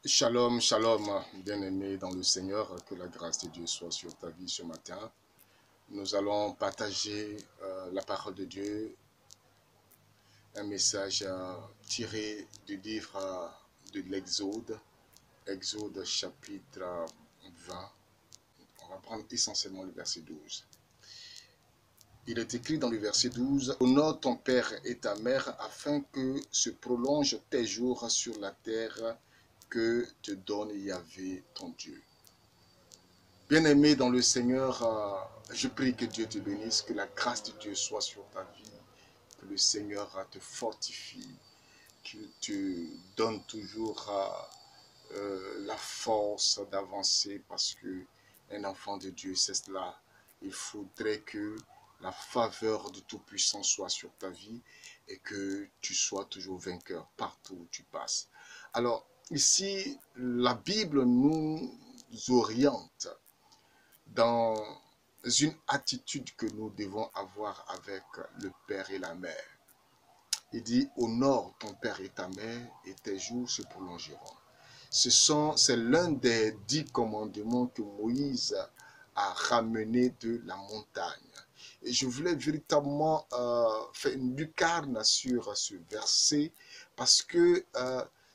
Shalom, shalom, bien-aimé dans le Seigneur, que la grâce de Dieu soit sur ta vie ce matin. Nous allons partager la parole de Dieu, un message tiré du livre de l'Exode, Exode chapitre 20. On va prendre essentiellement le verset 12. Il est écrit dans le verset 12, « Honore ton père et ta mère afin que se prolongent tes jours sur la terre que te donne Yahvé ton Dieu. » Bien-aimé dans le Seigneur, je prie que Dieu te bénisse, que la grâce de Dieu soit sur ta vie, que le Seigneur te fortifie, qu'il te donne toujours la force d'avancer parce que un enfant de Dieu, c'est cela. Il faudrait que la faveur de Tout-Puissant soit sur ta vie et que tu sois toujours vainqueur partout où tu passes. Alors, ici, la Bible nous oriente dans une attitude que nous devons avoir avec le père et la mère. Il dit, honore ton père et ta mère et tes jours se prolongeront. C'est l'un des 10 commandements que Moïse a ramené de la montagne. Et je voulais véritablement faire une lucarne sur ce verset parce que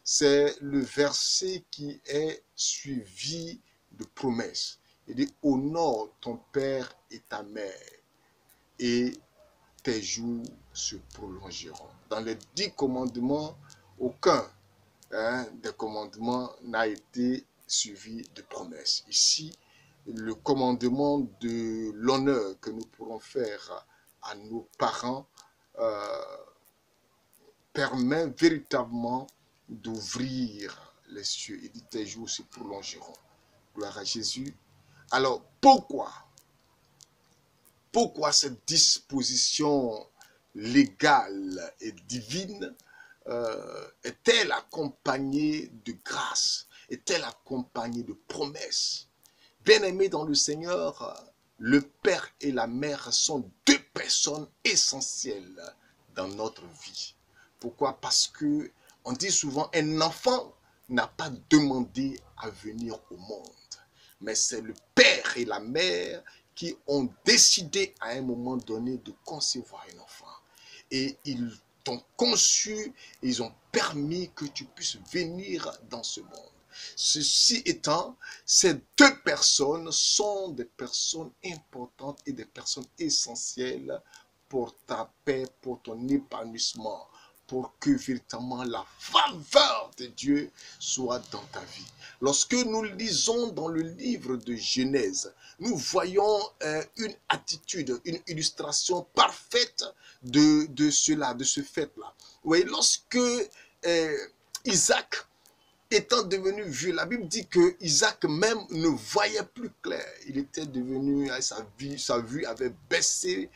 c'est le verset qui est suivi de promesses. Il dit, honore ton père et ta mère et tes jours se prolongeront. Dans les 10 commandements, aucun des commandements n'a été suivi de promesses. Ici, le commandement de l'honneur que nous pourrons faire à nos parents permet véritablement d'ouvrir les cieux. Il dit, tes jours se prolongeront. Gloire à Jésus. Alors, pourquoi cette disposition légale et divine est-elle accompagnée de grâce? Est-elle accompagnée de promesses? Bien-aimés dans le Seigneur, le père et la mère sont 2 personnes essentielles dans notre vie. Pourquoi? Parce que on dit souvent un enfant n'a pas demandé à venir au monde. Mais c'est le père et la mère qui ont décidé à un moment donné de concevoir un enfant. Et ils t'ont conçu, ils ont permis que tu puisses venir dans ce monde. Ceci étant, ces 2 personnes sont des personnes importantes et des personnes essentielles pour ta paix, pour ton épanouissement, pour que véritablement la faveur de Dieu soit dans ta vie. Lorsque nous lisons dans le livre de Genèse, nous voyons une attitude, une illustration parfaite de cela, de ce fait-là. Oui, lorsque Isaac étant devenu vieux, la Bible dit que Isaac même ne voyait plus clair. Il était devenu, sa vue avait baissé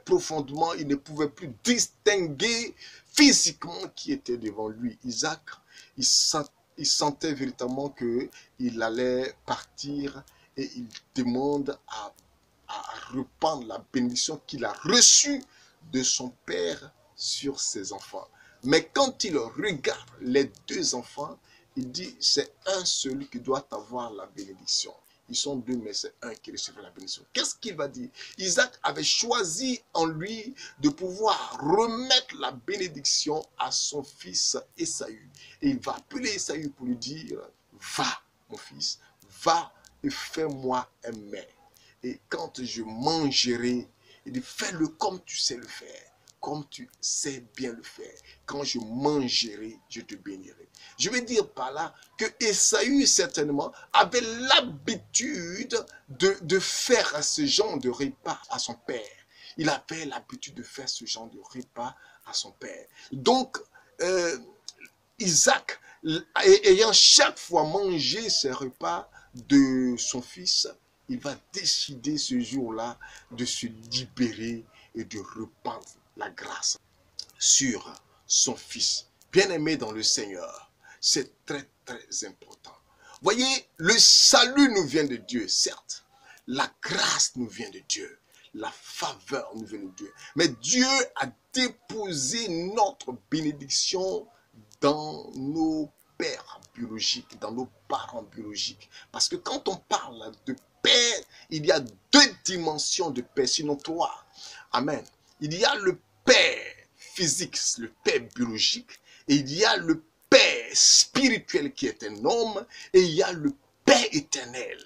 profondément. Il ne pouvait plus distinguer physiquement qui était devant lui. Isaac, il sentait véritablement qu'il allait partir et il demande à répandre la bénédiction qu'il a reçue de son père sur ses enfants. Mais quand il regarde les 2 enfants, il dit, c'est un seul qui doit avoir la bénédiction. Ils sont 2, mais c'est un qui recevra la bénédiction. Qu'est-ce qu'il va dire? Isaac avait choisi en lui de pouvoir remettre la bénédiction à son fils Ésaü. Et il va appeler Ésaü pour lui dire, va mon fils, va et fais-moi un mets. Et quand je mangerai, il dit, fais-le comme tu sais le faire. Comme tu sais bien le faire. Quand je mangerai, je te bénirai. Je veux dire par là que Ésaü certainement avait l'habitude de faire ce genre de repas à son père. Il avait l'habitude de faire ce genre de repas à son père. Donc, Isaac, ayant chaque fois mangé ses repas de son fils, il va décider ce jour-là de se libérer et de répandre la grâce sur son fils. Bien-aimé dans le Seigneur, c'est très très important. Voyez, le salut nous vient de Dieu, certes. La grâce nous vient de Dieu. La faveur nous vient de Dieu. Mais Dieu a déposé notre bénédiction dans nos pères biologiques, dans nos parents biologiques. Parce que quand on parle de père, il y a deux dimensions de père, sinon trois. Amen. Il y a le père physique, le père biologique, et il y a le père spirituel qui est un homme, et il y a le père éternel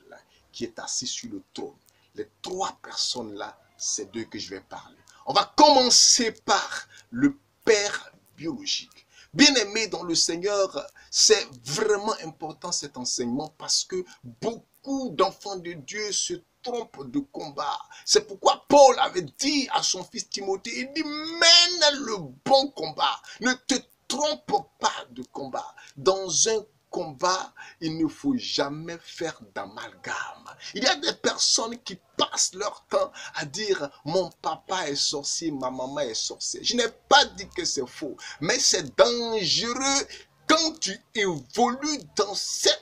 qui est assis sur le trône. Les trois personnes-là, c'est d'eux que je vais parler. On va commencer par le père biologique. Bien-aimé dans le Seigneur, c'est vraiment important cet enseignement parce que beaucoup d'enfants de Dieu se trompent de combat. C'est pourquoi Paul avait dit à son fils Timothée, il dit, mène le bon combat, ne te trompe pas de combat. Dans un combat, il ne faut jamais faire d'amalgame. Il y a des personnes qui passent leur temps à dire mon papa est sorcier, ma maman est sorcière. Je n'ai pas dit que c'est faux, mais c'est dangereux quand tu évolues dans cette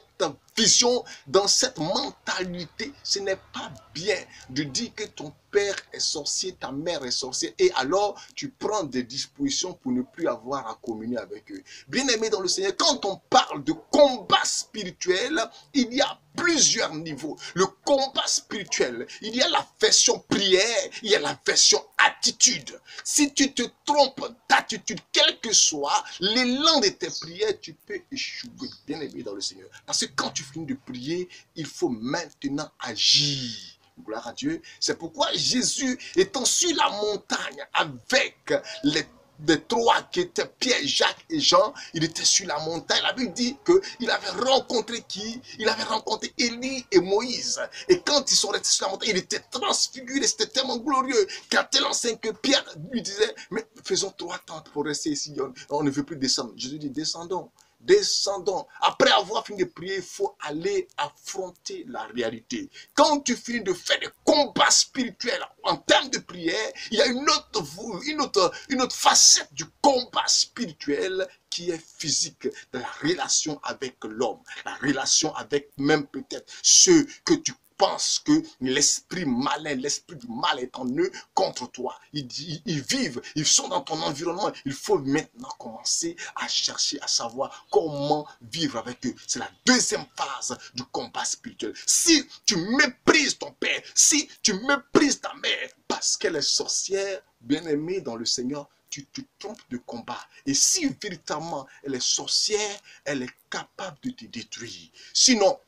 vision, dans cette mentalité. Ce n'est pas bien de dire que ton père est sorcier, ta mère est sorcière, et alors tu prends des dispositions pour ne plus avoir à communier avec eux. Bien-aimé dans le Seigneur, quand on parle de combat spirituel, il y a plusieurs niveaux. Le combat spirituel, il y a la version prière, il y a la version attitude. Si tu te trompes d'attitude, quel que soit l'élan de tes prières, tu peux échouer. Bien-aimé dans le Seigneur. Parce que quand tu finis de prier, il faut maintenant agir. Gloire à Dieu. C'est pourquoi Jésus, étant sur la montagne avec les trois qui étaient Pierre, Jacques et Jean, il était sur la montagne. La Bible dit qu'il avait rencontré qui? Il avait rencontré Élie et Moïse. Et quand ils sont restés sur la montagne, il était transfiguré, c'était tellement glorieux qu'à tel enseigne que Pierre lui disait, mais faisons 3 tentes pour rester ici, on ne veut plus descendre. Jésus dit, descendons. Descendons. Après avoir fini de prier, il faut aller affronter la réalité. Quand tu finis de faire des combats spirituels en termes de prière, il y a une autre facette du combat spirituel qui est physique, de la relation avec l'homme, la relation avec même peut-être ceux que tu pense que l'esprit malin, l'esprit du mal est en eux contre toi. Ils vivent, ils sont dans ton environnement. Il faut maintenant commencer à chercher, à savoir comment vivre avec eux. C'est la deuxième phase du combat spirituel. Si tu méprises ton père, si tu méprises ta mère parce qu'elle est sorcière, bien-aimée dans le Seigneur, tu te trompes de combat. Et si véritablement elle est sorcière, elle est capable de te détruire. Sinon,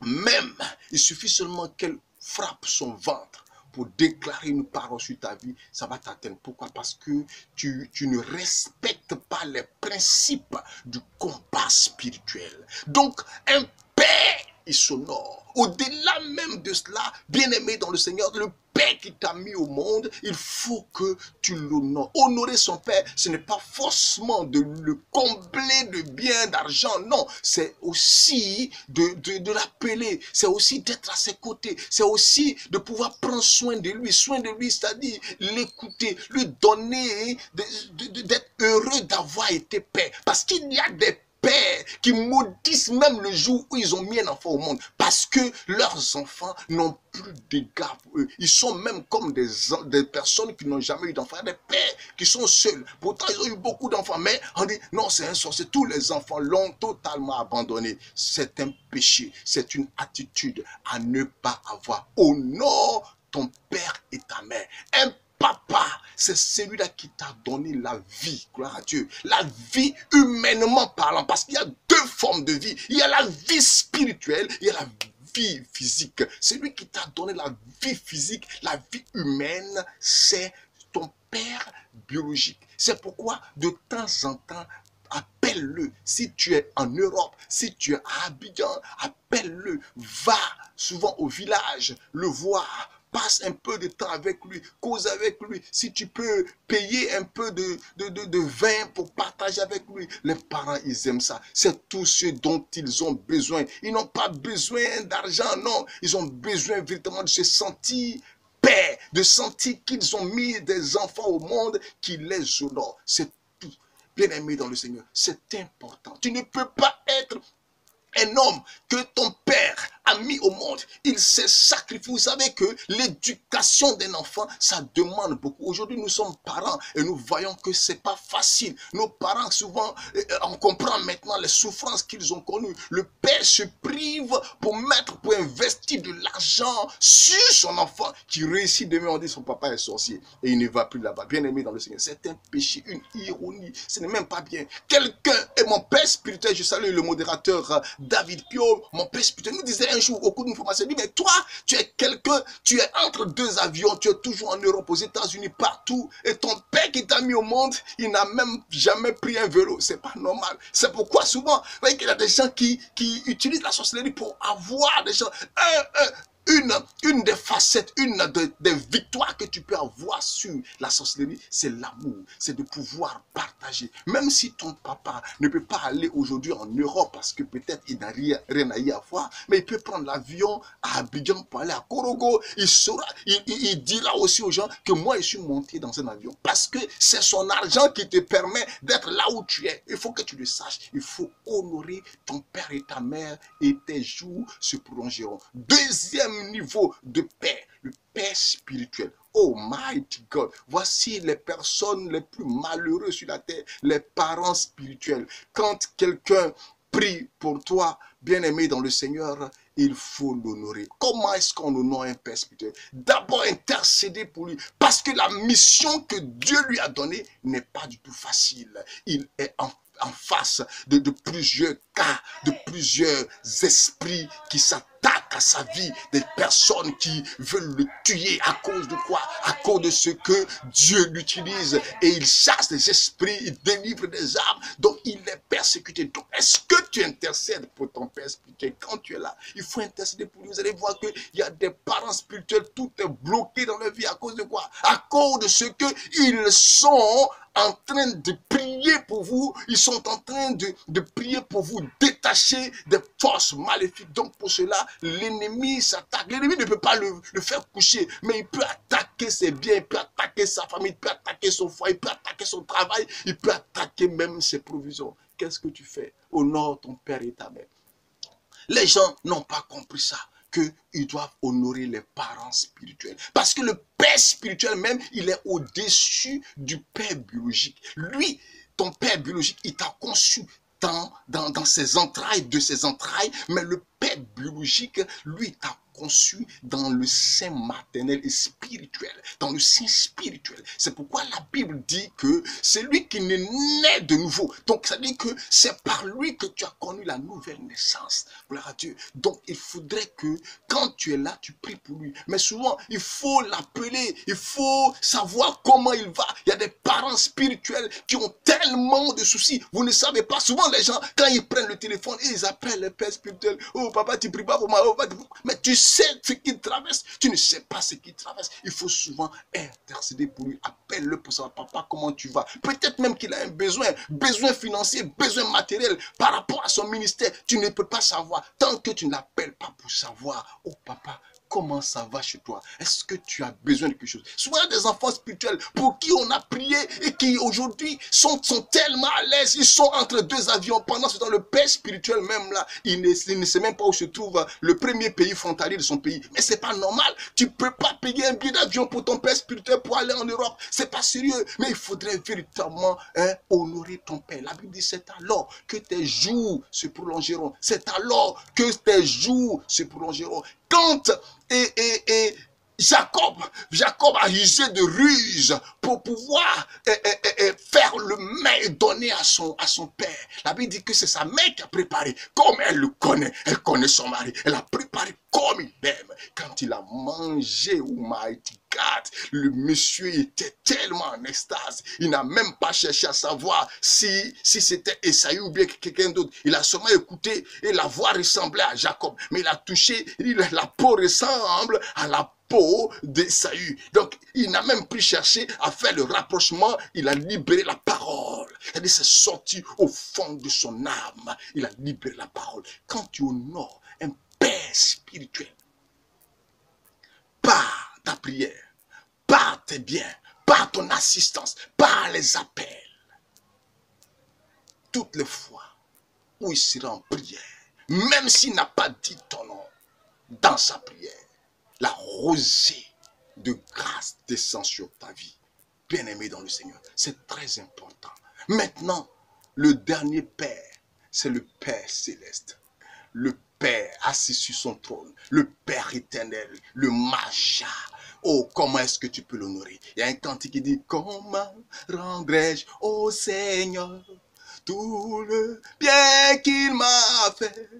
même, il suffit seulement qu'elle frappe son ventre pour déclarer une parole sur ta vie, ça va t'atteindre. Pourquoi? Parce que tu ne respectes pas les principes du combat spirituel. Donc, un père, il s'honore. Au-delà même de cela, bien-aimé dans le Seigneur, le Père qui t'a mis au monde, il faut que tu l'honores. Honorer son Père, ce n'est pas forcément de le combler de biens, d'argent, non. C'est aussi de l'appeler, c'est aussi d'être à ses côtés, c'est aussi de pouvoir prendre soin de lui, c'est-à-dire l'écouter, lui donner, d'être heureux d'avoir été père. Parce qu'il y a des pères qui maudissent même le jour où ils ont mis un enfant au monde parce que leurs enfants n'ont plus d'égard pour eux. Ils sont même comme des personnes qui n'ont jamais eu d'enfants. Des pères qui sont seuls. Pourtant, ils ont eu beaucoup d'enfants. Mais on dit, non, c'est un sorcier. Tous les enfants l'ont totalement abandonné. C'est un péché. C'est une attitude à ne pas avoir. Honore ton père et ta mère. Un papa, c'est celui-là qui t'a donné la vie, gloire à Dieu. La vie humainement parlant, parce qu'il y a deux formes de vie. Il y a la vie spirituelle, il y a la vie physique. Celui qui t'a donné la vie physique, la vie humaine, c'est ton père biologique. C'est pourquoi de temps en temps, appelle-le. Si tu es en Europe, si tu es à Abidjan, appelle-le. Va souvent au village, le voir. Passe un peu de temps avec lui, cause avec lui. Si tu peux payer un peu de vin pour partager avec lui. Les parents, ils aiment ça. C'est tout ce dont ils ont besoin. Ils n'ont pas besoin d'argent, non. Ils ont besoin véritablement de se sentir paix, de sentir qu'ils ont mis des enfants au monde qui les honorent. C'est tout. Bien-aimé dans le Seigneur, c'est important. Tu ne peux pas être un homme que ton père a mis au monde. Il s'est sacrifié. Vous savez que l'éducation d'un enfant, ça demande beaucoup. Aujourd'hui, nous sommes parents et nous voyons que c'est pas facile. Nos parents, souvent, on comprend maintenant les souffrances qu'ils ont connues. Le père se prive pour investir de l'argent sur son enfant qui réussit demain. On dit son papa est sorcier et il ne va plus là-bas. Bien aimé dans le Seigneur, c'est un péché, une ironie. Ce n'est même pas bien. Quelqu'un, et mon père spirituel, je salue le modérateur David Pio, mon père spirituel, nous disait un jour au cours d'une formation, il dit, mais toi, tu es quelqu'un, tu es entre deux avions, tu es toujours en Europe, aux États-Unis, partout, et ton père qui t'a mis au monde, il n'a même jamais pris un vélo. C'est pas normal. C'est pourquoi souvent, vous voyez qu'il y a des gens qui utilisent la sorcellerie pour avoir des gens, une des facettes, des victoires que tu peux avoir sur la sorcellerie, c'est l'amour, c'est de pouvoir partager. Même si ton papa ne peut pas aller aujourd'hui en Europe parce que peut-être il n'a rien à y avoir, mais il peut prendre l'avion à Abidjan pour aller à Korogo. Il dira aussi aux gens que moi je suis monté dans un avion parce que c'est son argent qui te permet d'être là où tu es. Il faut que tu le saches. Il faut honorer ton père et ta mère et tes jours se prolongeront. Deuxième niveau de paix, le paix spirituel. Oh mighty God, voici les personnes les plus malheureuses sur la terre, les parents spirituels. Quand quelqu'un prie pour toi, bien-aimé dans le Seigneur, il faut l'honorer. Comment est-ce qu'on honore un père spirituel? D'abord intercéder pour lui, parce que la mission que Dieu lui a donnée n'est pas du tout facile. Il est en face de plusieurs cas, de plusieurs esprits qui s'attaquent à sa vie, des personnes qui veulent le tuer. À cause de quoi? À cause de ce que Dieu l'utilise, et il chasse des esprits, il délivre des âmes, donc il est persécuté. Donc est-ce que tu intercèdes pour ton père spirituel? Quand tu es là, il faut intercéder pour lui. Vous allez voir qu'il y a des parents spirituels, tout est bloqué dans leur vie. À cause de quoi? À cause de ce qu'ils sont en train de prier pour vous, ils sont en train de prier pour vous détacher des forces maléfiques. Donc pour cela, l'ennemi s'attaque. L'ennemi ne peut pas le faire coucher, mais il peut attaquer ses biens, il peut attaquer sa famille, il peut attaquer son foyer, il peut attaquer son travail, il peut attaquer même ses provisions. Qu'est-ce que tu fais? Honore ton père et ta mère. Les gens n'ont pas compris ça, qu'ils doivent honorer les parents spirituels. Parce que le père spirituel même, il est au-dessus du père biologique. Lui, ton père biologique, il t'a conçu dans ses entrailles, de ses entrailles, mais le père biologique, lui, t'a conçu dans le sein maternel et spirituel, dans le sein spirituel. C'est pourquoi la Bible dit que c'est lui qui n'est né de nouveau. Donc ça dit que c'est par lui que tu as connu la nouvelle naissance. Gloire à Dieu. Donc il faudrait que quand tu es là, tu pries pour lui. Mais souvent, il faut l'appeler, il faut savoir comment il va. Il y a des parents spirituels qui ont tellement de soucis. Vous ne savez pas. Souvent les gens, quand ils prennent le téléphone, ils appellent le père spirituel. Oh papa, tu pries pas pour moi. Oh, papa, mais tu sais ce qu'il traverse, tu ne sais pas ce qu'il traverse. Il faut souvent intercéder pour lui. Appelle-le pour savoir, papa, comment tu vas. Peut-être même qu'il a un besoin financier, besoin matériel par rapport à son ministère. Tu ne peux pas savoir tant que tu ne l'appelles pas pour savoir, oh papa, comment ça va chez toi? Est-ce que tu as besoin de quelque chose? Souvent des enfants spirituels pour qui on a prié et qui aujourd'hui sont tellement à l'aise, ils sont entre deux avions. Pendant ce temps, le père spirituel même là, il ne sait même pas où se trouve le premier pays frontalier de son pays. Mais c'est pas normal. Tu peux pas payer un billet d'avion pour ton père spirituel pour aller en Europe. C'est pas sérieux. Mais il faudrait véritablement honorer ton père. La Bible dit, c'est alors que tes jours se prolongeront. C'est alors que tes jours se prolongeront. Quand Jacob a usé de ruse pour pouvoir faire le mets et donner à son père. La Bible dit que c'est sa mère qui a préparé, comme elle le connaît, elle connaît son mari, elle a préparé comme il aime. Quand il a mangé, oh mighty God, le monsieur était tellement en extase, il n'a même pas cherché à savoir si c'était Esaü ou bien quelqu'un d'autre. Il a seulement écouté et la voix ressemblait à Jacob, mais il a touché, la peau ressemble à la peau d'Esaü. Donc, il n'a même plus cherché à faire le rapprochement, il a libéré la parole. C'est-à-dire, c'est sorti au fond de son âme. Il a libéré la parole. Quand tu honores un père spirituel, par ta prière, par tes biens, par ton assistance, par les appels, toutes les fois où il sera en prière, même s'il n'a pas dit ton nom, dans sa prière. La rosée de grâce descend sur ta vie. Bien-aimé dans le Seigneur, c'est très important. Maintenant, le dernier Père, c'est le Père céleste. Le Père assis sur son trône, le Père éternel, le Macha. Oh, comment est-ce que tu peux l'honorer? Il y a un cantique qui dit, comment rendrai-je au Seigneur tout le bien qu'il m'a fait?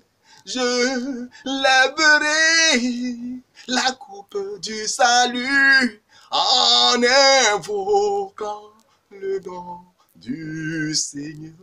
Je lèverai la coupe du salut en invoquant le nom du Seigneur.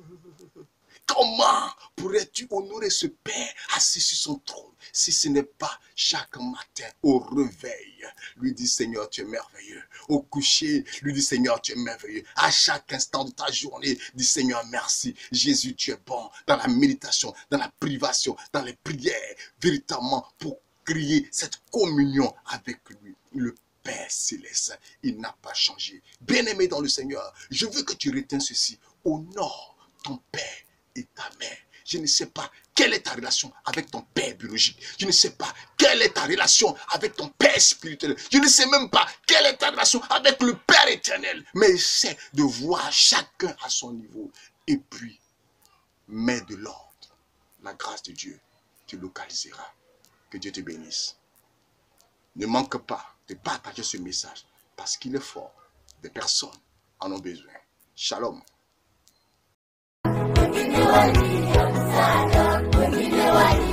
Comment pourrais-tu honorer ce Père assis sur son trône si ce n'est pas chaque matin au réveil? Lui dit Seigneur, tu es merveilleux. Au coucher, lui dit Seigneur, tu es merveilleux. À chaque instant de ta journée, dis Seigneur, merci. Jésus, tu es bon. Dans la méditation, dans la privation, dans les prières, véritablement pour crier cette communion avec lui. Le Père céleste, il n'a pas changé. Bien-aimé dans le Seigneur, je veux que tu retiens ceci. Honore ton Père et ta mère. Je ne sais pas quelle est ta relation avec ton père biologique. Je ne sais pas quelle est ta relation avec ton père spirituel. Je ne sais même pas quelle est ta relation avec le Père éternel. Mais essaie de voir chacun à son niveau. Et puis, mets de l'ordre. La grâce de Dieu te localisera. Que Dieu te bénisse. Ne manque pas de partager ce message parce qu'il est fort. Des personnes en ont besoin. Shalom. Wengine walia msaada, wengine walia